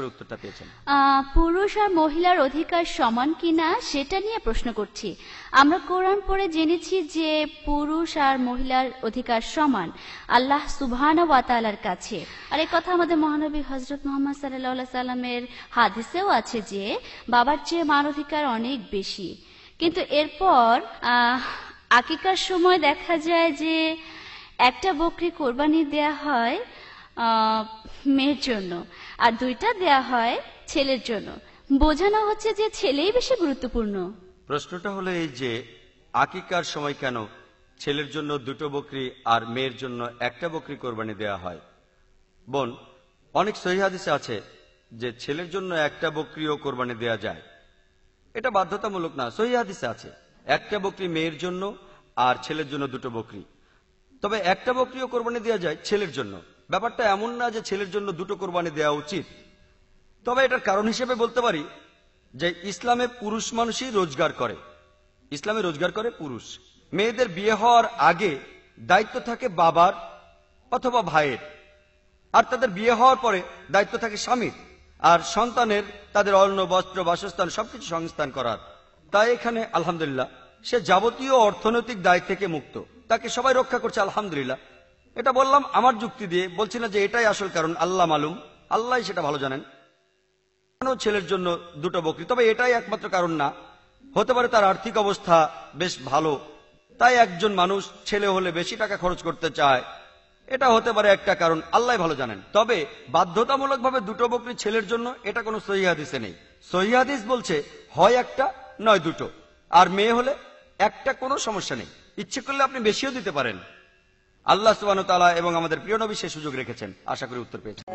উত্তরটা পেয়েছেন। পুরুষ আর মহিলার অধিকার সমান কিনা সেটা নিয়ে প্রশ্ন করছি। আমরা কোরআন পড়ে জেনেছি যে পুরুষ আর মহিলার অধিকার সমান আল্লাহ সুবহানাহু ওয়া তাআলার কাছে। আর এই কথা আমাদের মহানবী হযরত মুহাম্মদ সাল্লাল্লাহু আলাইহি সাল্লামের হাদিসেও আছে যে বাবার চেয়ে মার অধিকার অনেক বেশি। কিন্তু এরপর আকিকার সময় দেখা যায় যে একটা বকরি কোরবানি দেয়া হয় মেয়ের জন্য আর দুইটা দেয়া হয় ছেলের জন্য। বোঝানো হচ্ছে যে ছেলেই বেশি গুরুত্বপূর্ণ। প্রশ্নটা হলো এই যে আকিকার সময় কেন ছেলের জন্য দুটো বকরি আর মেয়ের জন্য একটা বকরি কোরবানি দেয়া হয়? বোন, অনেক সহিহ হাদিসে আছে যে ছেলের জন্য একটা বকরিও কোরবানি দেয়া যায়। এটা বাধ্যতামূলক না, সহিহ হাদিসে আছে একটা বকরি মেয়ের জন্য আর ছেলের জন্য দুটো বকরি। তবে একটা বকরিও কোরবানি দেওয়া যায় ছেলের জন্য। ব্যাপারটা এমন না যে ছেলের জন্য দুটো কোরবানি দেওয়া উচিত। তবে এটার কারণ হিসেবে বলতে পারি যে ইসলামে পুরুষ মানুষই রোজগার করে, ইসলামে রোজগার করে পুরুষ। মেয়েদের বিয়ে হওয়ার আগে দায়িত্ব থাকে বাবার অথবা ভাইয়ের, আর তাদের বিয়ে হওয়ার পরে দায়িত্ব থাকে স্বামীর আর সন্তানের তাদের অন্ন বস্ত্র বাসস্থান সবকিছু সংস্থান করার। তাই এখানে আলহামদুলিল্লাহ সে যাবতীয় অর্থনৈতিক দায় থেকে মুক্ত, তাকে সবাই রক্ষা করছে আলহামদুলিল্লাহ। এটা বললাম আমার যুক্তি দিয়ে, বলছি না যে এটাই আসল কারণ, আল্লাহ মালুম, আল্লাহ সেটা ভালো জানেন। ছেলের জন্য দুটো বকরি, তবে এটাই একমাত্র কারণ না। হতে পারে তার আর্থিক অবস্থা বেশ ভালো, তাই একজন মানুষ ছেলে হলে বেশি টাকা খরচ করতে চায়, এটা হতে পারে একটা কারণ, আল্লাহ ভালো জানেন। তবে বাধ্যতামূলকভাবে দুটো বকরি ছেলের জন্য এটা কোনো সহিহ হাদিসে নেই। সহিহ হাদিস বলছে হয় একটা নয় দুটো, আর মেয়ে হলে একটা, কোনো সমস্যা নেই, ইচ্ছে করলে আপনি বেশিও দিতে পারেন। আল্লাহ সুবহানাহু ওয়া তাআলা এবং আমাদের প্রিয় নবী সে সুযোগ রেখেছেন। আশা করি উত্তর পেয়েছেন।